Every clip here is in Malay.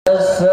Islam.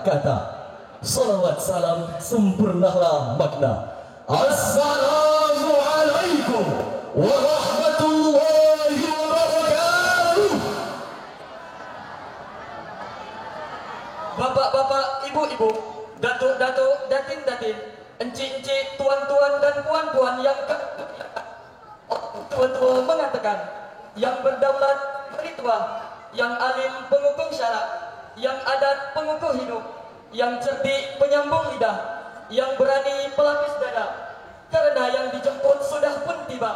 kata-kata. Salawat salam sempurnalah makna. Assalamualaikum warahmatullahi wabarakatuh. Bapak-bapak, ibu-ibu, datuk-datuk, datin-datin, encik-encik, tuan-tuan dan puan-puan yang tua-tua mengatakan, yang berdaulat berituah, yang alim pengukuh syarak, yang adat pengukuh hidup, yang cerdik penyambung lidah, yang berani pelapis dada. Karena yang dijemput sudah pun tiba,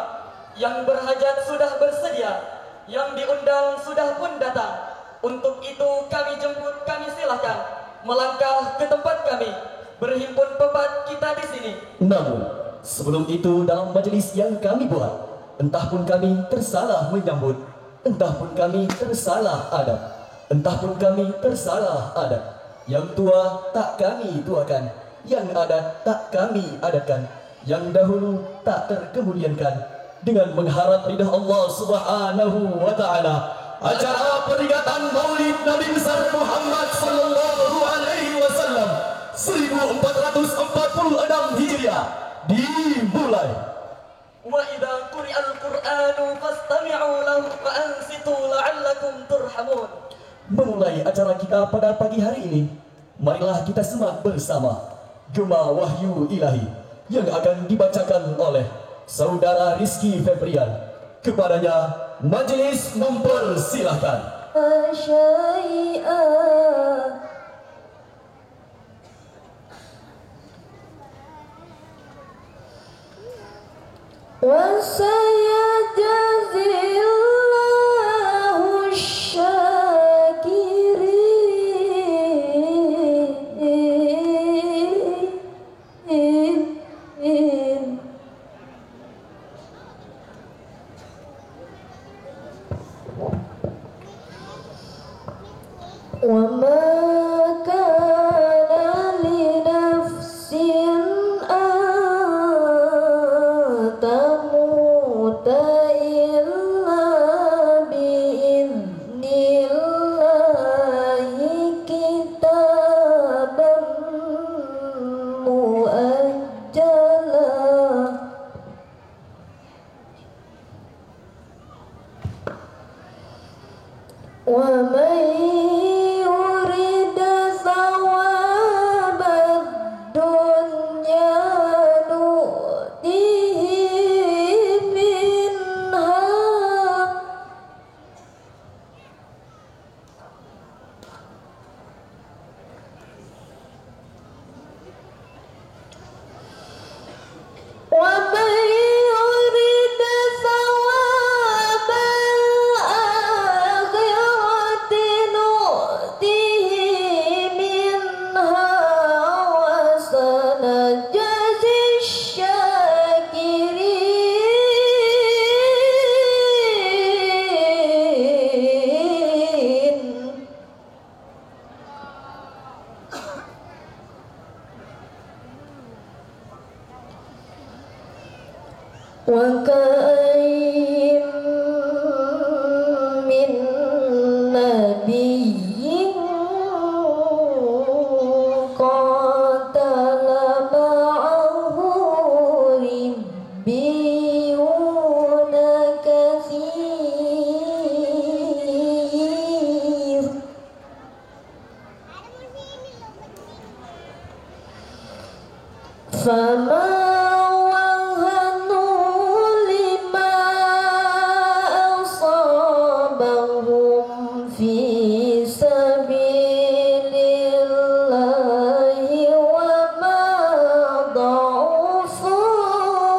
yang berhajat sudah bersedia, yang diundang sudah pun datang. Untuk itu kami jemput, kami silahkan melangkah ke tempat kami, berhimpun pepat kita di sini. Namun sebelum itu, dalam majelis yang kami buat, entah pun kami tersalah menyambut, entah pun kami tersalah adab, entah pun kami tersalah adat. Yang tua tak kami tuakan, yang adat tak kami adatkan, yang dahulu tak terkemudiankan. Dengan mengharap ridha Allah Subhanahu wa Ta'ala, acara peringatan Maulid Nabi besar Muhammad sallallahu alaihi wasallam 1446 Hijriah dimulai. Wa idza quri'al Qur'anu fastami'u lahu wa ansitu la'allakum turhamun. Memulai acara kita pada pagi hari ini, marilah kita simak bersama Gema Wahyu Ilahi yang akan dibacakan oleh Saudara Rizky Febrian. Kepadanya majelis mempersilahkan. Wasayajazillahu syakirin. Wa ma kana li nafsin an tamuta illa bi'idnillahi kitaban muajjala. Wa man yurida thawabad dunya nu'tihi minha wa man yurida thawabal akhirati nu'tihi minha wa sanajzi syakirin. Wa ka'ayyin min nabiyyin qatala ma'ahu ribbiyuna katsir. Fama wahanu lima asabahum fi sabilillahi wa ma dha'ufu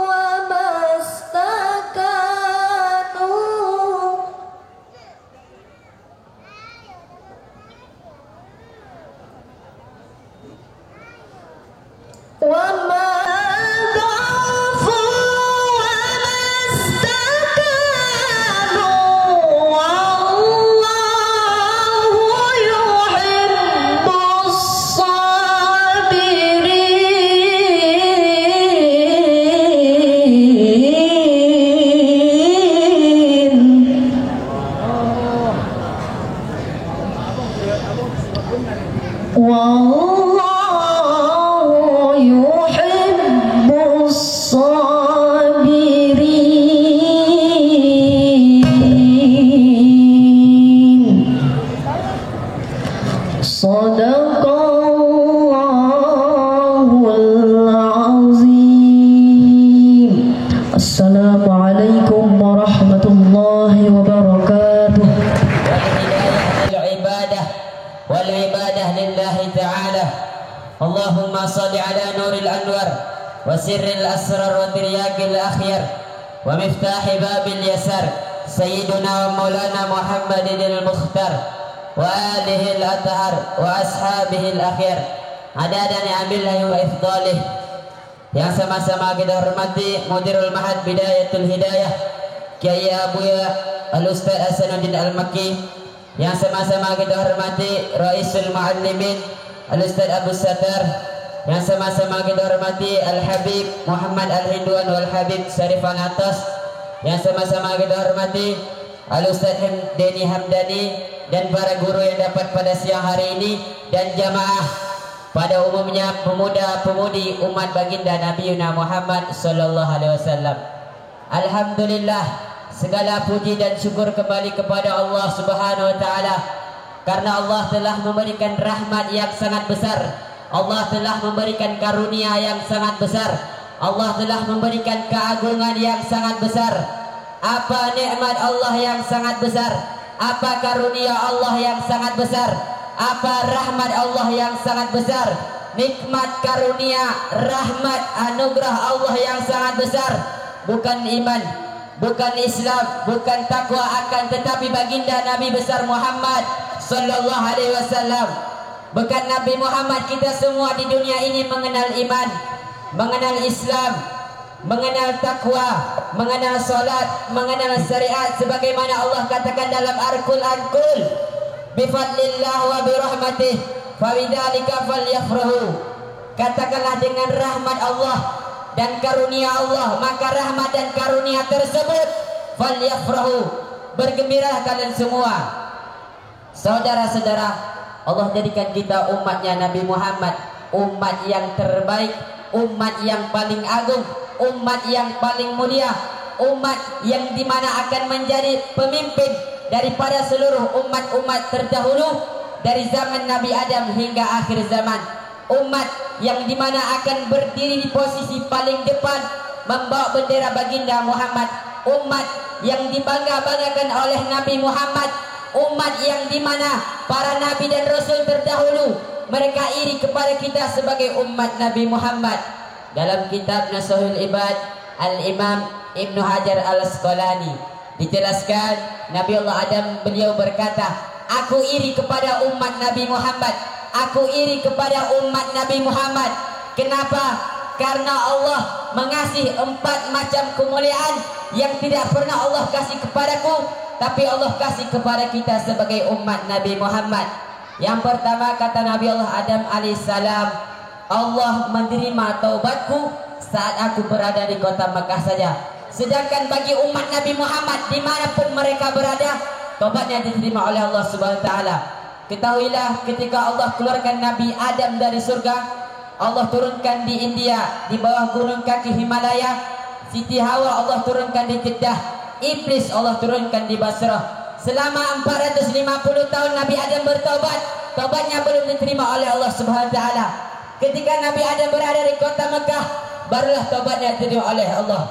wa mastakanu. Wa ma اللهم صل على نور الأنوار وسر الأسرار وترياق الأخيار ومفتاح باب اليسار سيدنا ومولانا محمد المختار وآله الأطهار وأصحابه الأخيار عدد نعم الله وإفضاله. Yang sama-sama kita hormati Mudirul Mahad Bidayatul Hidayah Kiai Abuya Al-Ustaz Hasanuddin Al-Makki. Yang sama-sama kita hormati Raisul Muallimin Al-Ustaz Abu Sattar. Yang sama-sama kita hormati Al-Habib Muhammad Al-Hindwan Wal-Habib Syarifan Atas. Yang sama-sama kita hormati Al-Ustaz Denny Hamdani dan para guru yang dapat pada siang hari ini dan jamaah pada umumnya pemuda-pemudi umat baginda Nabi Muhammad sallallahu alaihi wasallam. Alhamdulillah, segala puji dan syukur kembali kepada Allah Subhanahu wa taala karena Allah telah memberikan rahmat yang sangat besar. Allah telah memberikan karunia yang sangat besar. Allah telah memberikan keagungan yang sangat besar. Apa nikmat Allah yang sangat besar? Apa karunia Allah yang sangat besar? Apa rahmat Allah yang sangat besar? Nikmat, karunia, rahmat, anugerah Allah yang sangat besar. Bukan iman, bukan Islam, bukan takwa, akan tetapi baginda Nabi besar Muhammad sallallahu alaihi wasallam. Bukan Nabi Muhammad, kita semua di dunia ini mengenal iman, mengenal Islam, mengenal takwa, mengenal salat, mengenal syariat sebagaimana Allah katakan dalam Al-Qur'an, "Qul bifadlillah wa birahmatih fabidzalika falyafrahu." Katakanlah dengan rahmat Allah dan karunia Allah, maka rahmat dan karunia tersebut falyafrahu, bergembiralah kalian semua. Saudara-saudara, Allah jadikan kita umatnya Nabi Muhammad, umat yang terbaik, umat yang paling agung, umat yang paling mulia, umat yang dimana akan menjadi pemimpin daripada seluruh umat-umat terdahulu dari zaman Nabi Adam hingga akhir zaman. Umat yang dimana akan berdiri di posisi paling depan membawa bendera baginda Muhammad. Umat yang dibangga-banggakan oleh Nabi Muhammad. Umat yang dimana para Nabi dan Rasul terdahulu mereka iri kepada kita sebagai umat Nabi Muhammad. Dalam kitab Nasuhul Ibad, Al-Imam Ibnu Hajar Al-Asqalani dijelaskan Nabi Allah Adam beliau berkata, aku iri kepada umat Nabi Muhammad, aku iri kepada umat Nabi Muhammad. Kenapa? Karena Allah mengasihi 4 macam kemuliaan yang tidak pernah Allah kasih kepadaku, tapi Allah kasih kepada kita sebagai umat Nabi Muhammad. Yang pertama kata Nabi Allah Adam alaihissalam, Allah menerima taubatku saat aku berada di kota Makkah saja. Sedangkan bagi umat Nabi Muhammad dimanapun mereka berada, taubatnya diterima oleh Allah Subhanahu Wa Taala. Ketahuilah ketika Allah keluarkan Nabi Adam dari surga, Allah turunkan di India di bawah gunung kaki Himalaya. Siti Hawa Allah turunkan di Jeddah. Iblis Allah turunkan di Basrah. Selama 450 tahun Nabi Adam bertaubat, taubatnya belum diterima oleh Allah Subhanahu Wa Taala. Ketika Nabi Adam berada di kota Mekah, barulah taubatnya diterima oleh Allah.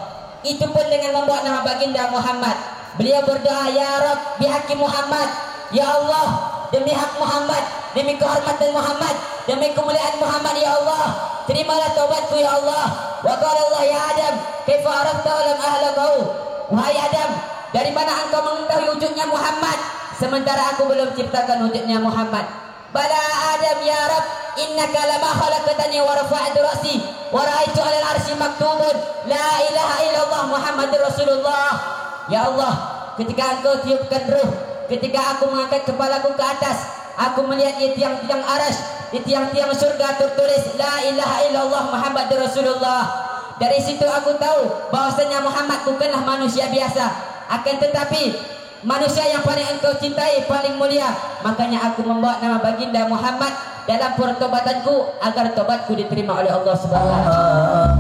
Itu pun dengan membawa nama baginda Muhammad. Beliau berdoa, ya Rabb bihaqi Muhammad, ya Allah, demi hak Muhammad, demi kehormatan Muhammad, demi kemuliaan Muhammad, ya Allah, terimalah taubatku ya Allah. Wa qala Allah, ya Adam, kaifa arafta lam ahlaqahu? Wahai Adam, dari mana engkau mengetahui wujudnya Muhammad sementara aku belum ciptakan wujudnya Muhammad? Bala Adam ya Rabb, innaka lama khalaqtani wa rafa'tu ra'si wa ra'aitu 'alal 'arsy maktubun la ilaha illallah Muhammadur Rasulullah. Ya Allah, ketika engkau tiupkan ruh, ketika aku mengangkat kepalaku ke atas, aku melihat di tiang-tiang arsy, di tiang-tiang surga tertulis la ilaha illallah Muhammadur Rasulullah. Dari situ aku tahu bahwasanya Muhammad bukanlah manusia biasa, akan tetapi manusia yang paling engkau cintai, paling mulia. Makanya aku membawa nama baginda Muhammad dalam pertobatanku agar tobatku diterima oleh Allah Subhanahu wa taala.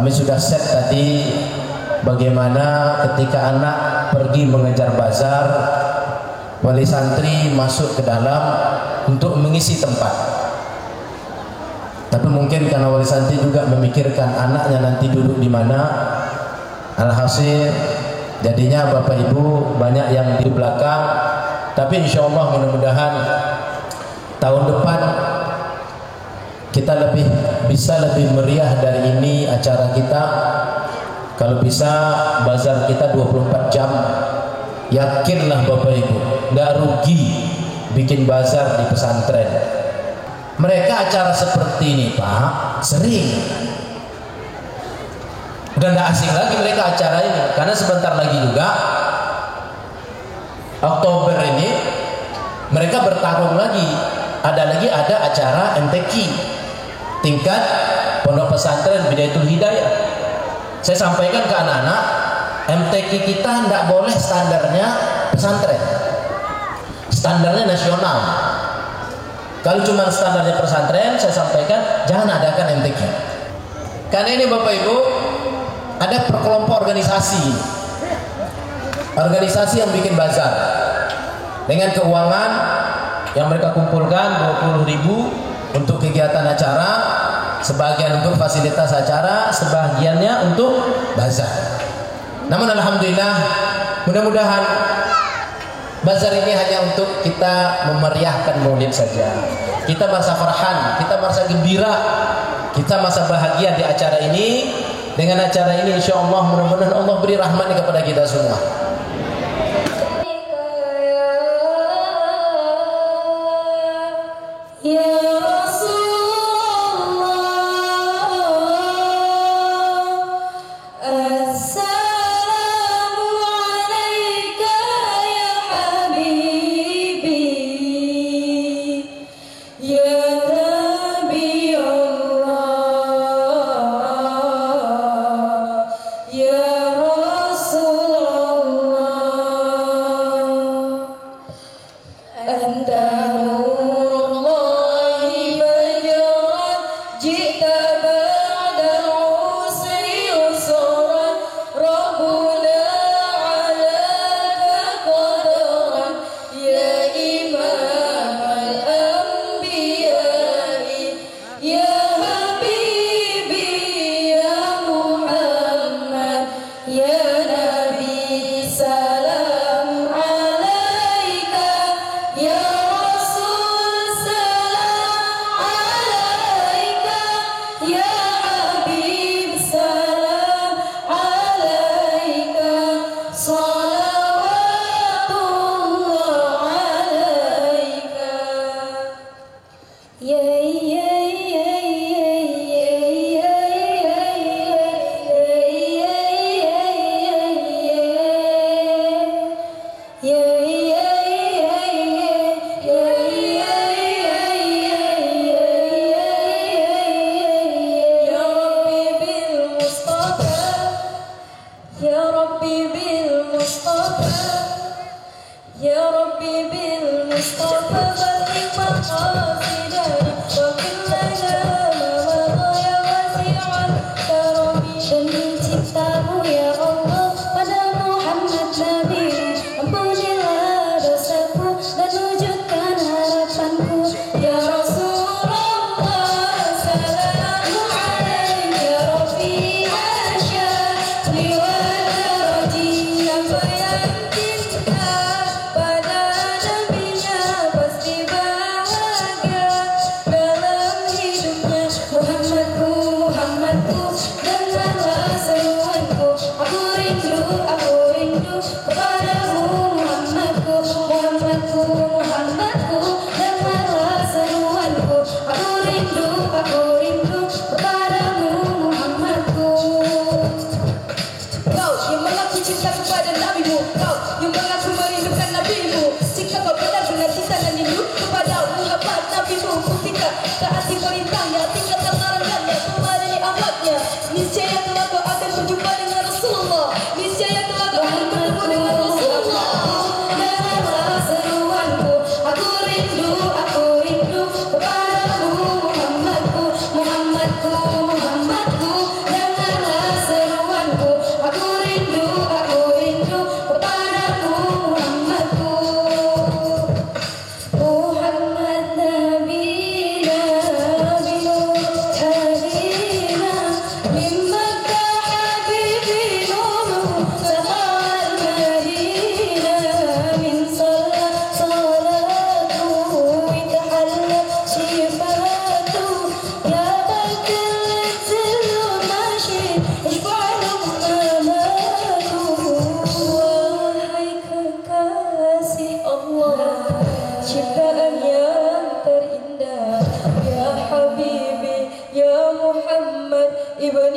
Kami sudah set tadi bagaimana ketika anak pergi mengejar bazar, wali santri masuk ke dalam untuk mengisi tempat. Tapi mungkin karena wali santri juga memikirkan anaknya nanti duduk di mana, alhasil jadinya Bapak Ibu banyak yang di belakang. Tapi insya Allah mudah-mudahan tahun depan kita bisa lebih meriah dari ini acara kita. Kalau bisa bazar kita 24 jam. Yakinlah Bapak Ibu, nggak rugi bikin bazar di pesantren. Mereka acara seperti ini Pak sering. Udah nggak asing lagi mereka acara ini, karena sebentar lagi juga Oktober ini mereka bertarung lagi. Ada acara MTQ tingkat Pondok Pesantren Bidayatul Hidayah. Saya sampaikan ke anak-anak, MTQ kita tidak boleh standarnya pesantren, standarnya nasional. Kalau cuma standarnya pesantren, saya sampaikan jangan adakan MTQ. Karena ini Bapak Ibu ada perkelompok organisasi yang bikin bazar dengan keuangan yang mereka kumpulkan 20.000 untuk kegiatan acara, sebagian untuk fasilitas acara, sebagiannya untuk bazar. Namun alhamdulillah, mudah-mudahan bazar ini hanya untuk kita memeriahkan maulid saja. Kita merasa farhan, kita merasa gembira, kita merasa bahagia di acara ini. Dengan acara ini insya Allah mudah-mudahan Allah beri rahmat kepada kita semua. Ya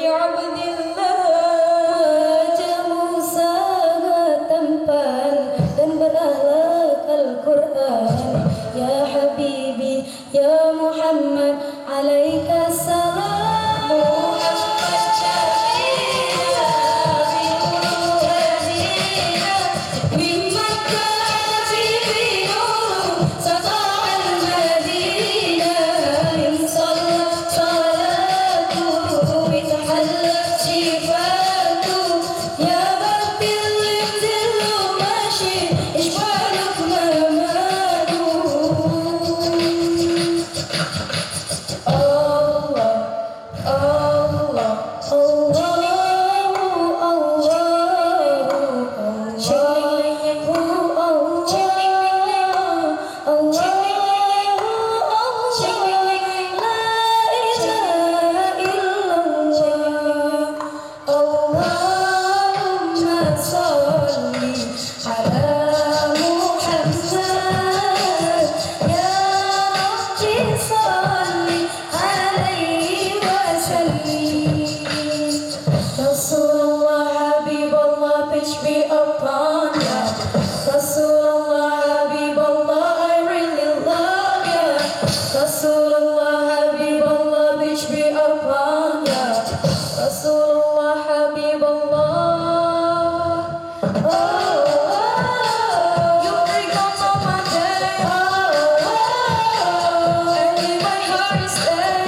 Abdillah jamu sangat tampan dan berakhlak Al-Quran. Ya Habibi, Ya Muhammad, alaika salam. Muhammad Syafina Bimuru Hadina Mimman kana fi binuru Sata al-Madina Insalla salatuhu Bitahalla shifatu Ya Batil Limzillu Mashi Ishbaluk mamadu Rasulullah Habibullah, peace be upon ya. Rasulullah Habibullah, I really love ya. Rasulullah Habibullah, peace be upon ya. Rasulullah Habibullah. You bring on my day. And in my heart is there.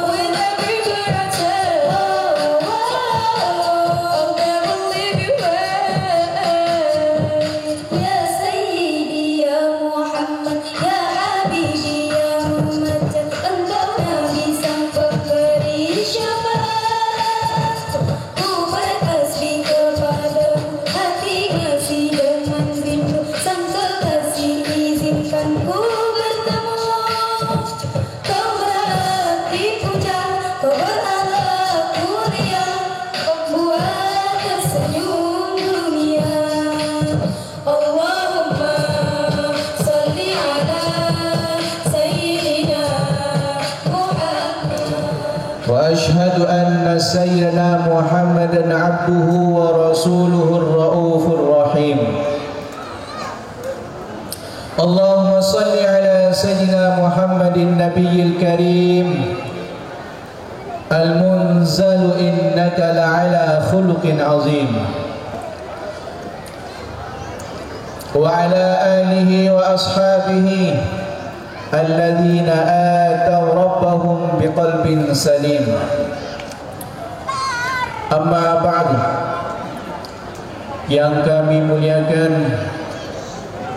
With every word I tell, I'll never leave you Ya Sayyidi, Ya Muhammad, Ya Habibi, Ya Muhammad, engkau Nabi sang pemberi syafaat. Ku bertasbih kepadamu, hati ngasih dengan rindu. Sang kekasih izinkan ku bertemu. Kau berhak dipuja, kau berakhlak mulia, membuat tersenyum dunia. Allahumma salli ala Sayyidina Muhammad. وأشهد أن سيدنا محمدا عبده ورسوله الرؤوف الرحيم. اللهم صل على سيدنا محمد النبي الكريم المنزل إنك لعلى خلق عظيم وعلى آله وأصحابه الذين آتوا ربهم بقلب سليم. أما بعد, yang kami muliakan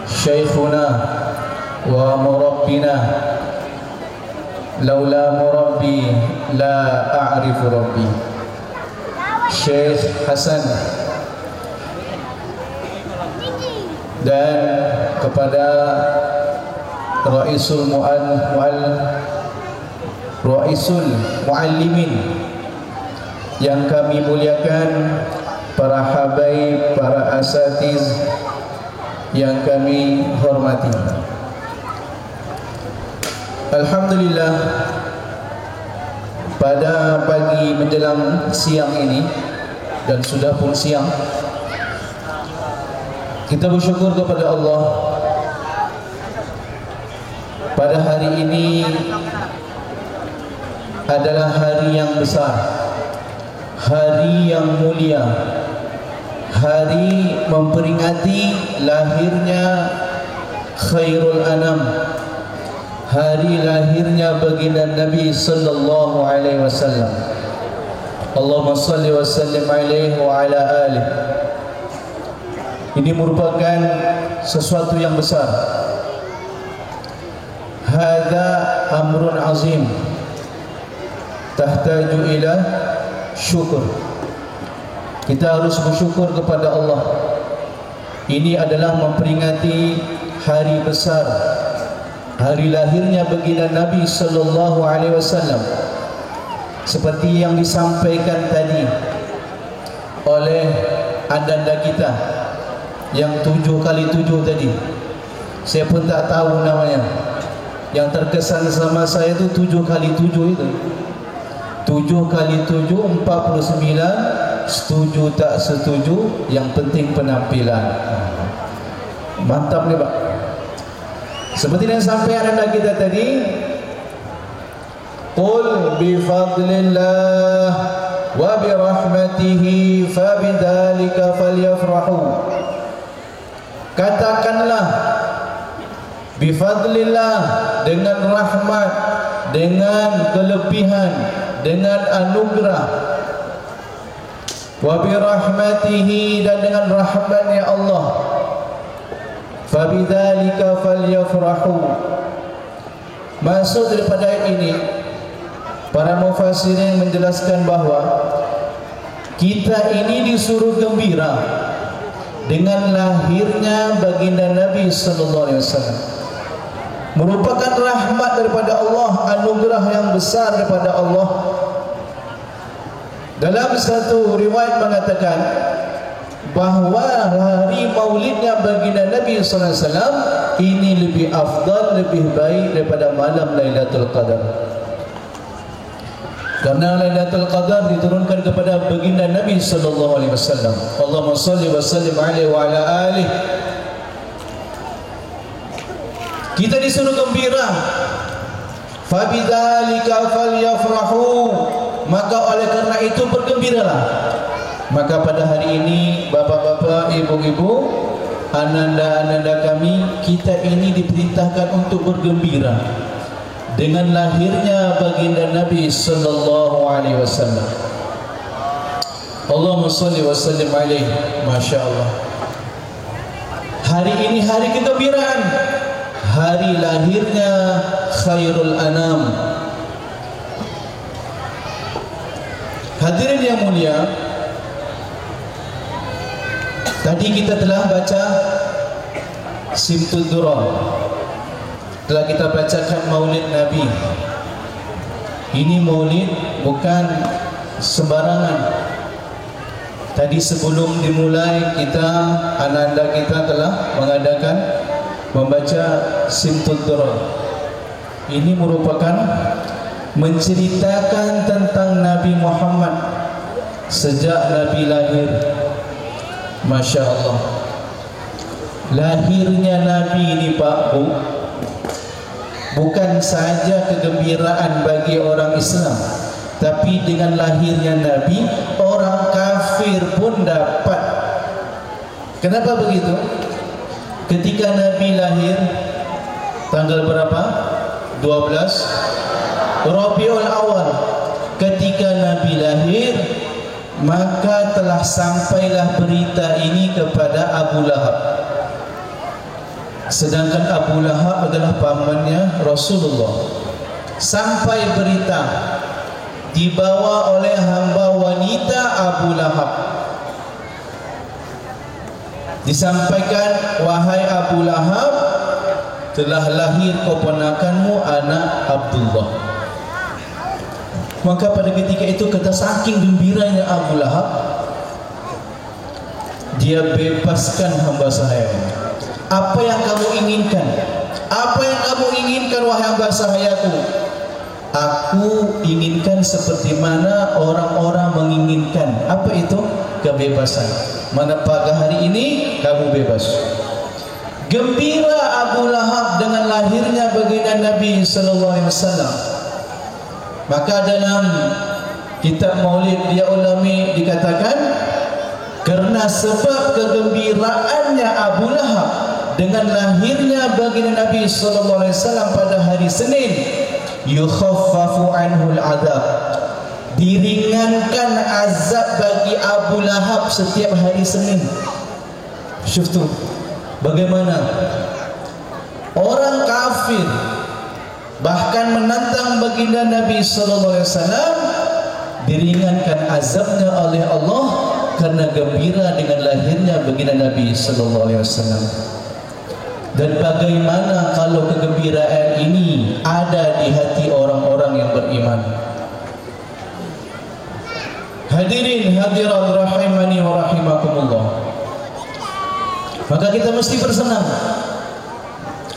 Syekhuna wa murabbina, laula murabbi la a'rifu rabbi, Syekh Hasan, dan kepada Raisul Muallimin yang kami muliakan, para habaib, para asatiz yang kami hormati. Alhamdulillah, pada pagi menjelang siang ini, dan sudah pun siang, kita bersyukur kepada Allah. Pada hari ini adalah hari yang besar, hari yang mulia, hari memperingati lahirnya khairul anam, hari lahirnya baginda Nabi sallallahu alaihi wasallam. Allahumma salli wa sallim alaihi wa ala alihi. Ini merupakan sesuatu yang besar. Hadza amrun azim tahtaju ila syukur. Kita harus bersyukur kepada Allah. Ini adalah memperingati hari besar, hari lahirnya baginda Nabi sallallahu alaihi wasallam. Seperti yang disampaikan tadi oleh andanda kita yang 7x7 tadi. Saya pun tak tahu namanya. Yang terkesan sama saya itu 7x7 itu. 7 7 kali 7 49. Setuju tak setuju, yang penting penampilan. Mantap nih Pak. Seperti yang sampaikan anda kita tadi, qul bi fadlillah wa bi rahmatihi fa bidzalika falyafrahu. Katakanlah bi fadlillah, dengan rahmat, dengan kelebihan, dengan anugerah, wa bi rahmatihi, dan dengan rahmatnya Allah, fa bidzalika falyafrahu. Maksud daripada ayat ini, para mufassirin menjelaskan bahawa kita ini disuruh gembira dengan lahirnya baginda Nabi sallallahu alaihi wasallam. Merupakan rahmat daripada Allah, anugerah yang besar daripada Allah. Dalam satu riwayat mengatakan bahawa hari maulidnya baginda Nabi sallallahu alaihi wasallam ini lebih afdal, lebih baik daripada malam Lailatul Qadar. Karena Lailatul Qadar diturunkan kepada baginda Nabi sallallahu alaihi wasallam. Allahumma shalli wa sallim alaihi wa ala alihi. Kita disuruh gembira. Fa bidzalika falyafrahu. Maka oleh karena itu bergembiralah. Maka pada hari ini bapak-bapak, ibu-ibu, ananda-ananda kami, kita ini diperintahkan untuk bergembira dengan lahirnya baginda Nabi sallallahu alaihi wasallam. Allahumma shalli wa sallim alaihi. Masya-Allah. Hari ini hari kegembiraan, hari lahirnya khairul anam. Hadirin yang mulia, tadi kita telah baca Simtud Durrah, telah kita bacakan maulid Nabi. Ini maulid bukan sembarangan. Tadi sebelum dimulai kita, ananda kita telah mengadakan membaca Simtud Durrah. Ini merupakan menceritakan tentang Nabi Muhammad sejak Nabi lahir. Masya Allah. Lahirnya Nabi ini Pak Bu, bukan saja kegembiraan bagi orang Islam, tapi dengan lahirnya Nabi, orang kafir pun dapat. Kenapa begitu? Ketika Nabi lahir tanggal berapa? 12 Rabiul Awal. Ketika Nabi lahir, maka telah sampailah berita ini kepada Abu Lahab. Sedangkan Abu Lahab adalah pamannya Rasulullah. Sampai berita dibawa oleh hamba wanita Abu Lahab. Disampaikan, wahai Abu Lahab, telah lahir keponakanmu anak Abdullah. Maka pada ketika itu, kata saking gembiranya Abu Lahab, dia bebaskan hamba saya. Apa yang kamu inginkan? Apa yang kamu inginkan wahai hamba sahayaku? Aku inginkan seperti mana orang-orang menginginkan. Apa itu? Kebebasan. Mana pada hari ini kamu bebas. Gembira Abu Lahab dengan lahirnya baginda Nabi sallallahu alaihi wasallam. Maka dalam kitab Maulid Dia Ulami dikatakan, kerana sebab kegembiraannya Abu Lahab dengan lahirnya baginda Nabi sallallahu alaihi wasallam pada hari Senin, yukhaffafu anhu al-'adzab, diringankan azab bagi Abu Lahab setiap hari Senin. Syuftu bagaimana orang kafir bahkan menantang baginda Nabi sallallahu alaihi wasallam, diringankan azabnya oleh Allah karena gembira dengan lahirnya baginda Nabi sallallahu alaihi wasallam. Dan bagaimana kalau kegembiraan ini ada di hati orang-orang yang beriman? Hadirin hadirat rahimani wa rahimakumullah. Maka kita mesti bersenang.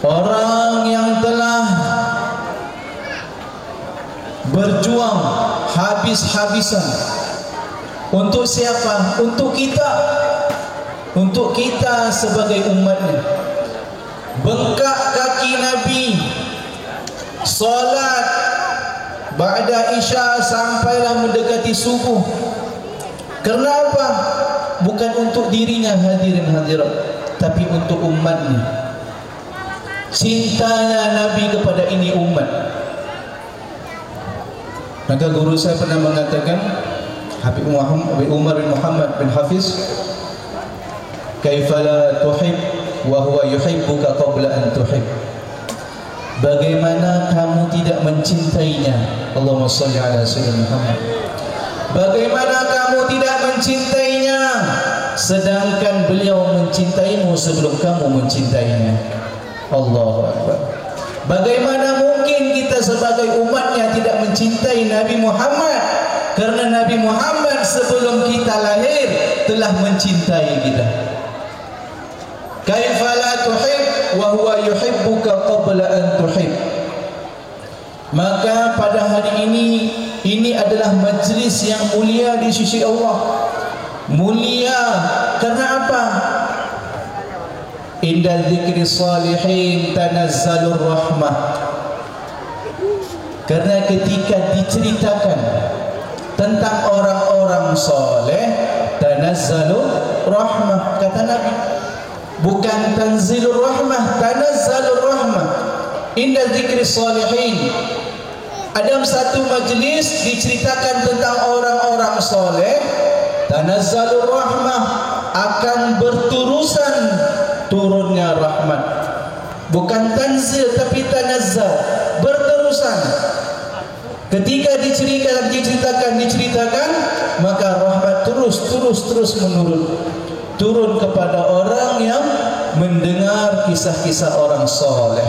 Orang yang telah berjuang habis-habisan. Untuk siapa? Untuk kita. Untuk kita sebagai umatnya. Bengkak kaki Nabi, solat ba'da isya sampailah mendekati subuh. Kerana apa? Bukan untuk dirinya hadirin hadirat, tapi untuk umatnya. Cintanya Nabi kepada ini umat. Maka guru saya pernah mengatakan, Habib Umar bin Muhammad bin Hafiz, kaifa la tuhib wa huwa yuhibbuka qabla an tuhib. Bagaimana kamu tidak mencintainya? Allahumma shalli ala sayyidina Muhammad. Bagaimana kamu tidak mencintainya sedangkan beliau mencintaimu sebelum kamu mencintainya? Allahu Akbar. Bagaimana mungkin kita sebagai umatnya tidak mencintai Nabi Muhammad? Karena Nabi Muhammad sebelum kita lahir telah mencintai kita. Kaifa la tuhib wa huwa yuhibbuka qabla an tuhib. Maka pada hari ini adalah majlis yang mulia di sisi Allah. Mulia karena apa? Inda dzikri salihin tanazzalur rahmah. Karena ketika diceritakan tentang orang-orang soleh, tanazzalur rahmah, kata Nabi. Bukan tanzilur rahmah, tanazzalur rahmah. Inda dzikri salihin. Ada satu majlis diceritakan tentang orang-orang soleh, tanazzalur rahmah, akan berterusan turunnya rahmat. Bukan tanzil tapi tanazzal, berterusan. Ketika diceritakan, maka rahmat terus menurun. Turun kepada orang yang mendengar kisah-kisah orang soleh.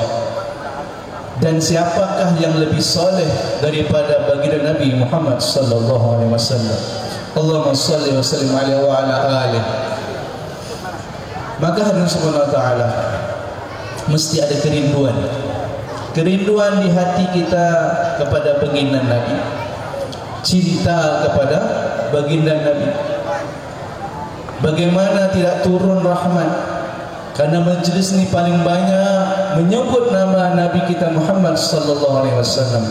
Dan siapakah yang lebih soleh daripada baginda Nabi Muhammad sallallahu alaihi wasallam? Allahumma shalli wa sallim alaihi wa ala alihi. Maka hadirin subhanahu wa ta'ala, mesti ada kerinduan di hati kita kepada baginda Nabi, cinta kepada baginda Nabi. Bagaimana tidak turun rahmat? Karena majlis ini paling banyak menyebut nama Nabi kita Muhammad sallallahu alaihi wasallam.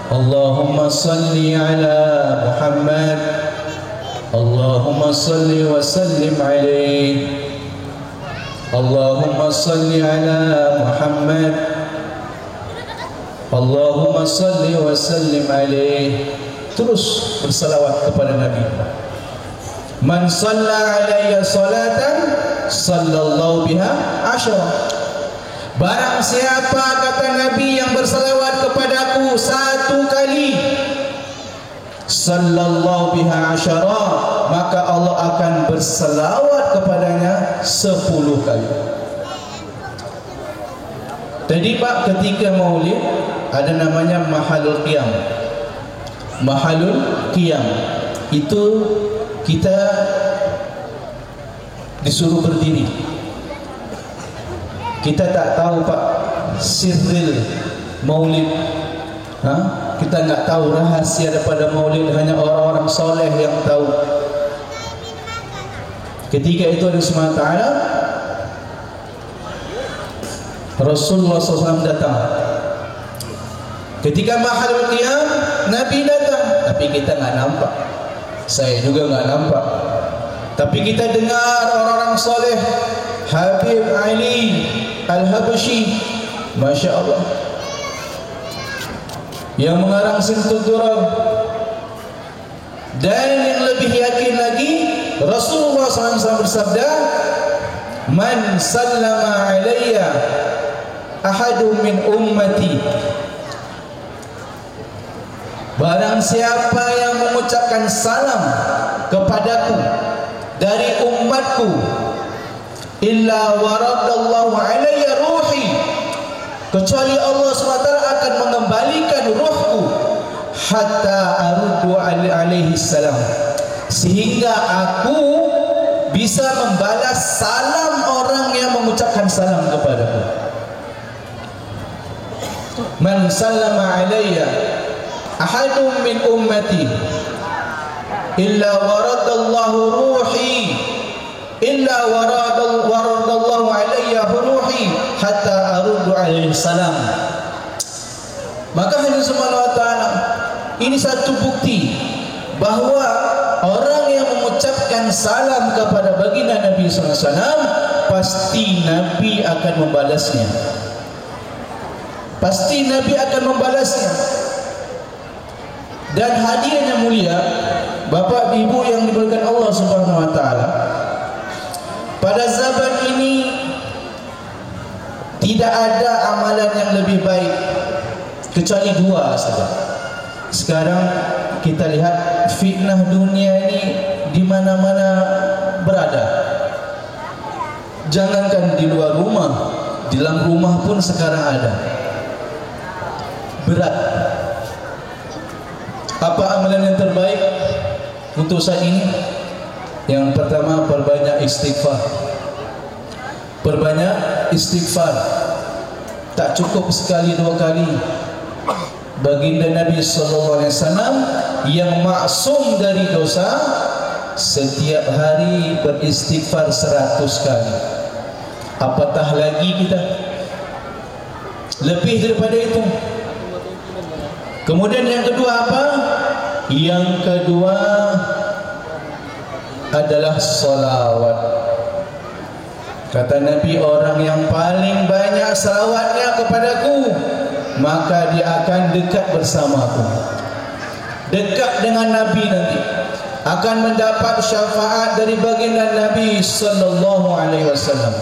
Allahumma salli ala Muhammad, Allahumma salli wa sallim alaihi. Allahumma salli ala Muhammad, Allahumma salli wa sallim alaihi. Terus bersalawat kepada Nabi. Man shalla alayya salatan sallallahu biha asyara. Barang siapa, kata Nabi, yang bersalawat kepadaku satu kali, sallallahu biha asyara, maka Allah akan bersalawat kepadanya 10 kali. Tadi Pak, ketika maulid ada namanya mahalul qiyam. Mahalul qiyam itu kita disuruh berdiri. Kita tak tahu Pak sirril maulid. Kita nggak tahu rahasia daripada maulid, hanya orang-orang soleh yang tahu. Ketika itu Allah SWT, Rasulullah SAW datang. Ketika mahalul qiyam, Nabi datang, tapi kita nggak nampak. Saya juga nggak nampak. Tapi kita dengar orang-orang soleh, Habib Ali Al-Habsyi, Masya Allah, yang mengarang Sintul Durab. Dan yang lebih yakin lagi, Rasulullah SAW bersabda, Man sallama alayya ahadu min ummati. Barang siapa yang mengucapkan salam kepadaku dari umatku, illa waradallahu alayya ruhi, kecuali Allah SWT akan mengembalikan ruhku, hatta aruddu alaihi salam, sehingga aku bisa membalas salam orang yang mengucapkan salam kepadaku. Man sallama alayya ahadun min ummati illa waradallahu ruhi illa waradallahu alayya ruhi hatta aruddu alaihi salam. Maka Allah Subhanahu wa taala, ini satu bukti bahawa orang yang mengucapkan salam kepada baginda Nabi sallallahu alaihi wasallam pasti Nabi akan membalasnya. Pasti Nabi akan membalasnya. Dan hadirin yang mulia, Bapak Ibu yang dimuliakan Allah Subhanahu wa taala, pada zaman ini tidak ada amalan yang lebih baik kecuali dua saja. Sekarang kita lihat fitnah dunia ini di mana-mana berada. Jangankan di luar rumah, di dalam rumah pun sekarang ada. Berat. Apa amalan yang terbaik untuk saat ini? Yang pertama, perbanyak istighfar. Perbanyak istighfar. Tak cukup sekali dua kali. Baginda Nabi sallallahu alaihi wasallam yang maksum dari dosa setiap hari beristighfar 100 kali. Apatah lagi kita? Lebih daripada itu. Kemudian yang kedua apa? Yang kedua adalah salawat. Kata Nabi, orang yang paling banyak salawatnya kepadaku, maka dia akan dekat bersamaku, dekat dengan Nabi nanti, akan mendapat syafaat dari baginda Nabi sallallahu alaihi wasallam.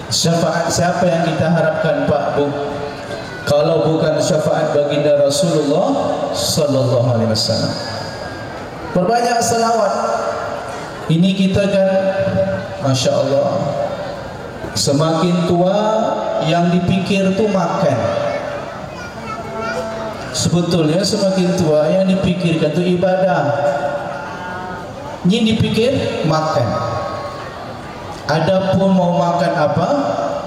Syafaat siapa yang kita harapkan, Pak Bu? Kalau bukan syafaat baginda Rasulullah sallallahu alaihi wasallam. Perbanyak selawat. Ini kita kan, masya Allah, semakin tua yang dipikir tu makan. Sebetulnya semakin tua yang dipikirkan tu ibadah. Ini dipikir makan. Adapun mau makan apa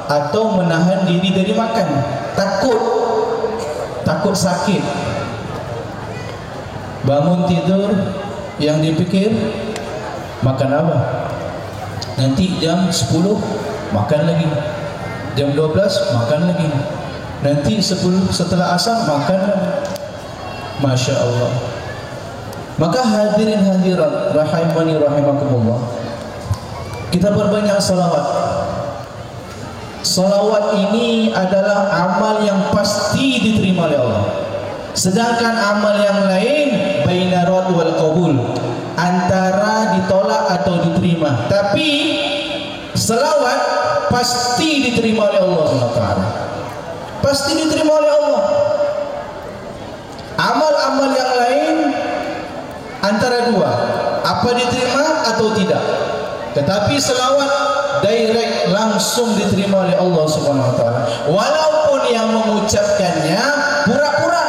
atau menahan diri dari makan, takut sakit. Bangun tidur yang dipikir makan apa? Nanti jam 10 makan lagi, jam 12 makan lagi, nanti 10 setelah asar makan lagi. Masya Allah. Maka hadirin hadirat rahimani rahimakumullah, kita perbanyak salawat. Salawat ini adalah amal yang pasti diterima oleh Allah. Sedangkan amal yang lain baina rad wal qabul, antara ditolak atau diterima. Tapi selawat pasti diterima oleh Allah SWT. Pasti diterima oleh Allah. Amal-amal yang lain antara dua, apa diterima atau tidak. Tetapi selawat direct, langsung diterima oleh Allah SWT. Walaupun yang mengucapkannya pura-pura,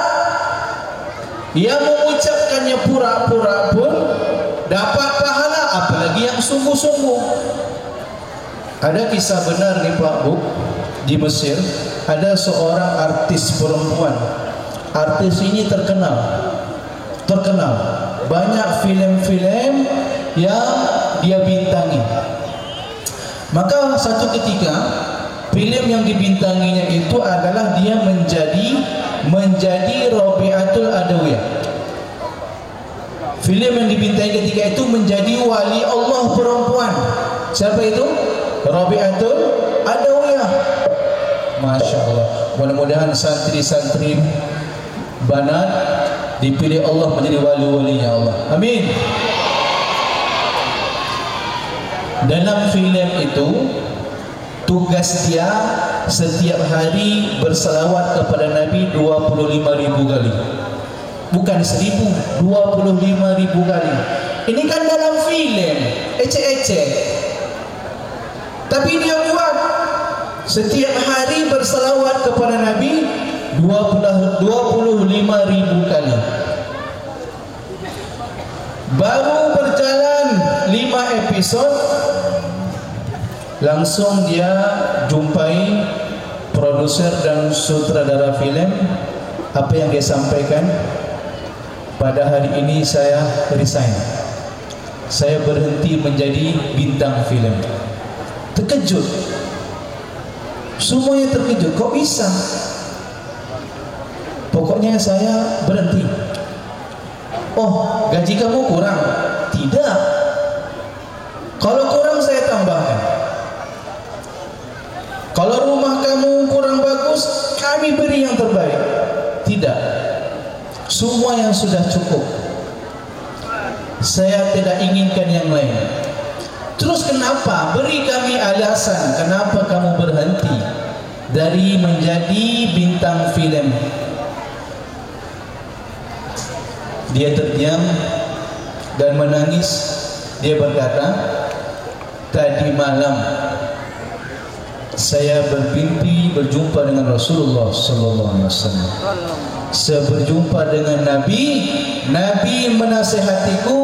yang mengucapkannya pura-pura pun dapat pahala, apalagi yang sungguh-sungguh. Ada kisah benar nih Pak Bu, di Mesir ada seorang artis perempuan. Artis ini terkenal, banyak film-film yang dia bintangi. Maka satu ketika film yang dibintanginya itu adalah dia menjadi Rabi'atul Adawiyah. Film yang dibintangi ketika itu menjadi wali Allah perempuan. Siapa itu? Rabi'atul Adawiyah. Masya Allah. Mudah-mudahan santri-santri banat dipilih Allah menjadi wali-walinya Allah. Amin. Dalam film itu tugas dia setiap hari berselawat kepada Nabi 25.000 kali. Bukan 1.000, 25.000 kali. Ini kan dalam film, ecek-ecek. Tapi dia buat setiap hari berselawat kepada Nabi 25.000 kali. Baru berjalan 5 episod, langsung dia jumpai produser dan sutradara film. Apa yang dia sampaikan? Pada hari ini saya resign. Saya berhenti menjadi bintang filem. Terkejut. Semuanya terkejut. Kok bisa? Pokoknya saya berhenti. Oh, gaji kamu kurang? Tidak. Kalau kurang saya tambahkan. Kalau rumah kamu kurang bagus, kami beri yang terbaik. Tidak. Semua yang sudah cukup. Saya tidak inginkan yang lain. Terus kenapa? Beri kami alasan kenapa kamu berhenti dari menjadi bintang filem. Dia terdiam dan menangis. Dia berkata, tadi malam saya bermimpi berjumpa dengan Rasulullah sallallahu alaihi wasallam. Saya berjumpa dengan Nabi. Nabi menasihatiku,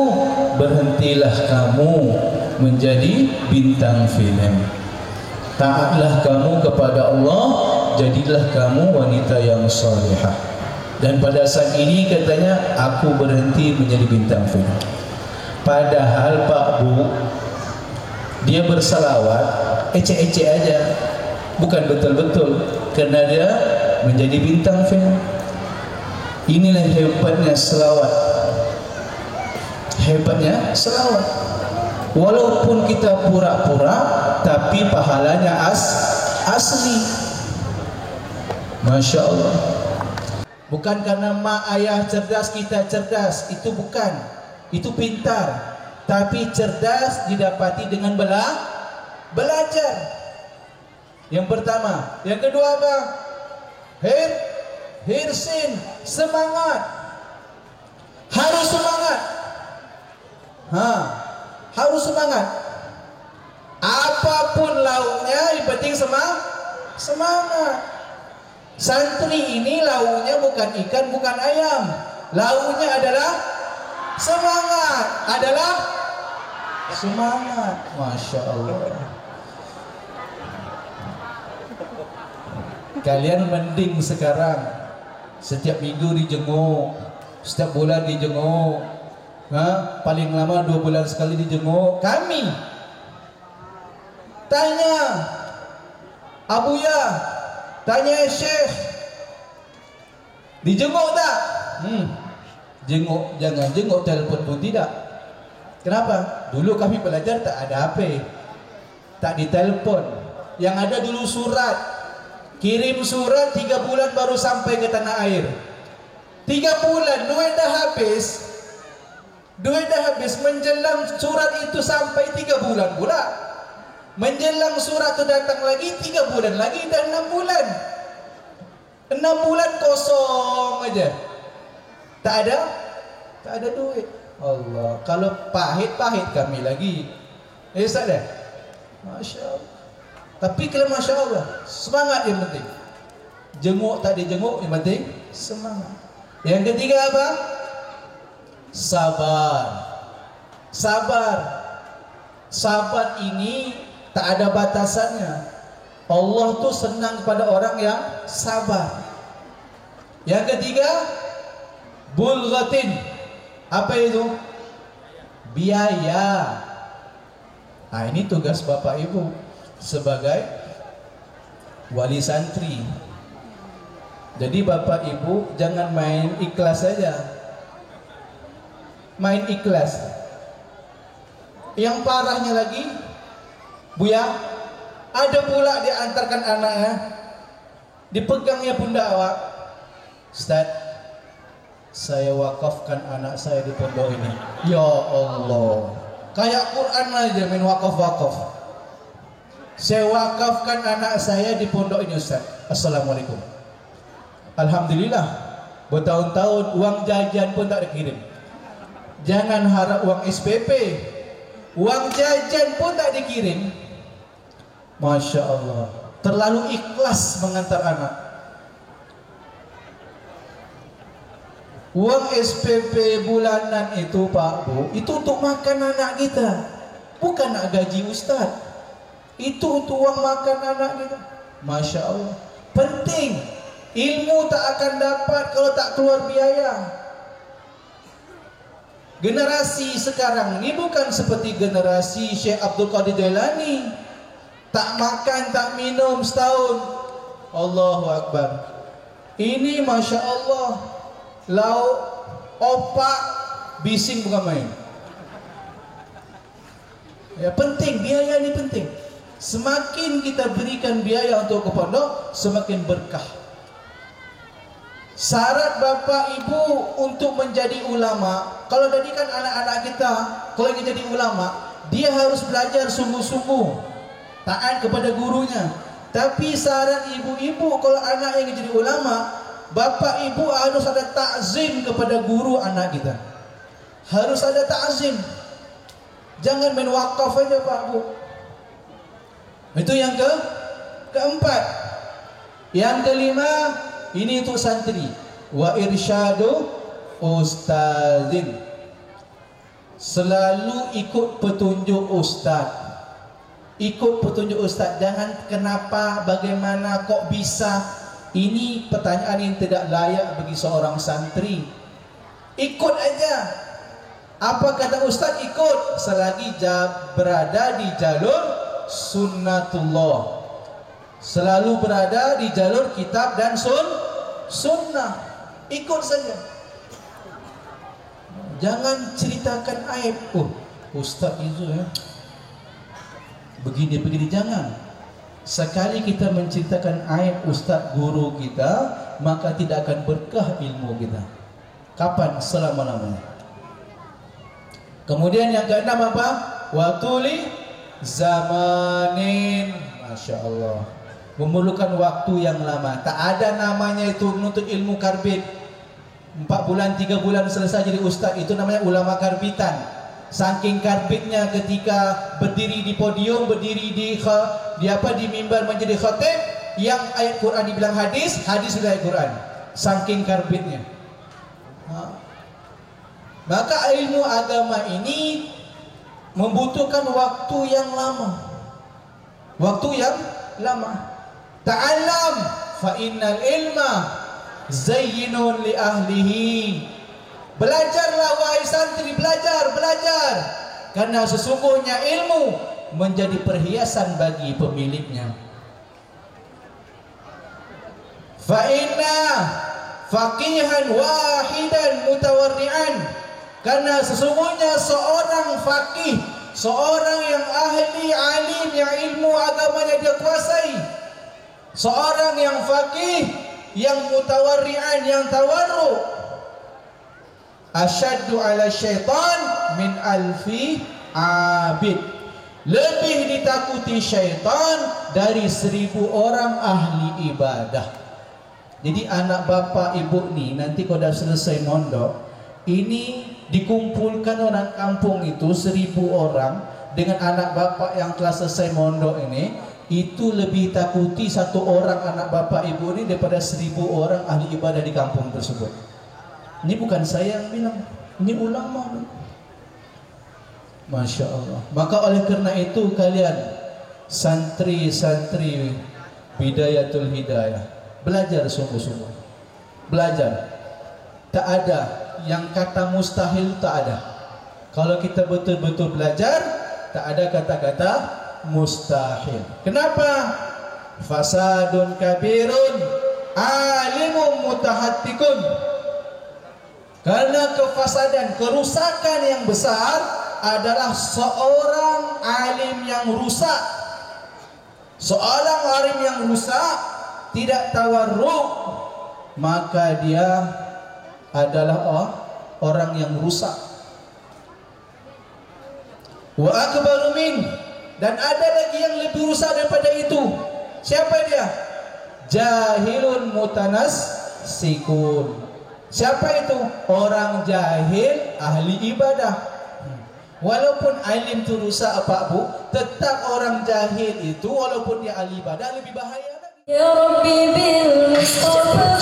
berhentilah kamu menjadi bintang filem. Taatlah kamu kepada Allah, jadilah kamu wanita yang salihah. Dan pada saat ini katanya aku berhenti menjadi bintang filem. Padahal Pak Bu, dia bersalawat ecek-ecek aja, bukan betul-betul, karena dia menjadi bintang film. Inilah hebatnya selawat. Hebatnya selawat. Walaupun kita pura-pura, tapi pahalanya asli. Masya Allah. Bukan karena mak ayah cerdas kita cerdas, itu bukan. Itu pintar. Tapi cerdas didapati dengan belajar. Yang pertama. Yang kedua apa? Hirsin, semangat. Harus semangat. Harus semangat. Apapun lauknya, yang penting semangat. Santri ini lauknya bukan ikan, bukan ayam. Lauknya adalah semangat. Semangat. Masya Allah. Kalian mending sekarang setiap minggu dijenguk, setiap bulan dijenguk, paling lama 2 bulan sekali dijenguk. Kami tanya Abuya, tanya Syekh, dijenguk tak? Jenguk, jangan jenguk, telepon pun tidak. Kenapa? Dulu kami belajar tak ada HP, tak ditelepon. Yang ada dulu surat. Kirim surat 3 bulan baru sampai ke tanah air. 3 bulan, duit dah habis. Menjelang surat itu sampai 3 bulan pula. Menjelang surat itu datang lagi 3 bulan lagi, dan 6 bulan. 6 bulan kosong aja. Tak ada duit. Allah, kalau pahit kami lagi. Tak ada. Masya Allah. Tapi kalau Masya Allah, semangat yang penting. Jenguk tak dijenguk, yang penting semangat. Yang ketiga apa? Sabar ini tak ada batasannya. Allah tuh senang kepada orang yang sabar. Yang ketiga, bulghatin. Apa itu? Biaya. Ini tugas Bapak Ibu sebagai wali santri. Jadi Bapak Ibu jangan main ikhlas saja. Main ikhlas. Yang parahnya lagi, Buya, ada pula diantarkan anaknya, dipegangnya pundak awak. Ustaz, saya wakafkan anak saya di pondok ini. Ya Allah, kayak Quran aja main wakaf. Saya wakafkan anak saya di pondok ini, Ustaz. Assalamualaikum. Alhamdulillah, bertahun-tahun uang jajan pun tak dikirim. Jangan harap uang SPP, uang jajan pun tak dikirim. Masya Allah, terlalu ikhlas mengantar anak. Uang SPP bulanan itu Pak Bu, itu untuk makan anak kita, bukan nak gaji Ustaz. Itu untuk uang makan anak kita. Masya Allah, penting. Ilmu tak akan dapat kalau tak keluar biaya. Generasi sekarang ini bukan seperti generasi Syekh Abdul Qadir Jailani. Tak makan, tak minum setahun. Allahu Akbar. Ini Masya Allah, lauk, opak, bising bukan main. Ya, penting, biaya ini penting. Semakin kita berikan biaya untuk ke pondok, semakin berkah. Syarat bapa ibu untuk menjadi ulama, kalau jadikan anak-anak kita, kalau ingin jadi ulama, dia harus belajar sungguh-sungguh, taat kepada gurunya. Tapi syarat ibu-ibu kalau anak ingin jadi ulama, bapa ibu harus ada takzim kepada guru anak kita. Harus ada takzim. Jangan main wakaf aja Pak Bu. Itu yang keempat. Yang kelima, ini untuk santri. Wa irsyadu ustazin. Selalu ikut petunjuk ustaz. Ikut petunjuk ustaz. Jangan kenapa, bagaimana, kok bisa. Ini pertanyaan yang tidak layak bagi seorang santri. Ikut aja. Apa kata ustaz, ikut selagi berada di jalur sunnatullah. Selalu berada di jalur kitab dan sunnah. Ikut saja. Jangan ceritakan aib. Oh, ustaz itu ya, begini-begini, jangan. Sekali kita menceritakan aib ustaz guru kita, maka tidak akan berkah ilmu kita. Kapan? Selama-lamanya. Kemudian yang keenam apa? Watuli zamanin. Masya Allah. Memerlukan waktu yang lama. Tak ada namanya itu menuntut ilmu karbit 4 bulan, 3 bulan selesai jadi ustaz. Itu namanya ulama karbitan. Saking karbitnya ketika berdiri di podium, berdiri di mimbar menjadi khatib, yang ayat Quran dibilang hadis, hadis sudah ayat Quran. Saking karbitnya. Maka ilmu agama ini membutuhkan waktu yang lama. Waktu yang lama. Ta'allam fa innal ilma zayyinun li ahlihi. Belajarlah wahai santri, belajar. Karena sesungguhnya ilmu menjadi perhiasan bagi pemiliknya. Fa inna faqihan wahidan mutawarri'an. Karena sesungguhnya seorang faqih, seorang yang ahli, alim, yang ilmu agamanya dia kuasai, seorang yang faqih, yang mutawarri'an, yang tawarru, asyaddu ala syaitan min alfi abid. Lebih ditakuti syaitan dari 1000 orang ahli ibadah. Jadi anak bapak ibu nih, nanti kalau dah selesai mondok, ini dikumpulkan orang kampung itu 1000 orang dengan anak bapak yang telah selesai mondok ini, itu lebih takuti 1 orang anak bapak ibu ini daripada 1000 orang ahli ibadah di kampung tersebut. Ini bukan saya yang bilang, ini ulama. Masya Allah. Maka oleh kerana itu kalian santri-santri Bidayatul Hidayah, belajar sungguh-sungguh. Belajar. Tak ada yang kata mustahil, tak ada. Kalau kita betul-betul belajar, tak ada kata-kata mustahil. Kenapa? Fasadun kabirun alimun mutahattikun. Karena kefasadan, kerusakan yang besar adalah seorang alim yang rusak. Seorang alim yang rusak, tidak tawarruk, maka dia adalah orang yang rusak. Wa akbaru min, dan ada lagi yang lebih rusak daripada itu. Siapa dia? Jahilun mutanassikun. Siapa itu? Orang jahil ahli ibadah. Walaupun alim itu rusak apa Bu, tetap orang jahil itu walaupun dia ahli ibadah lebih bahaya lagi. Ya Rabbi bil Mustafa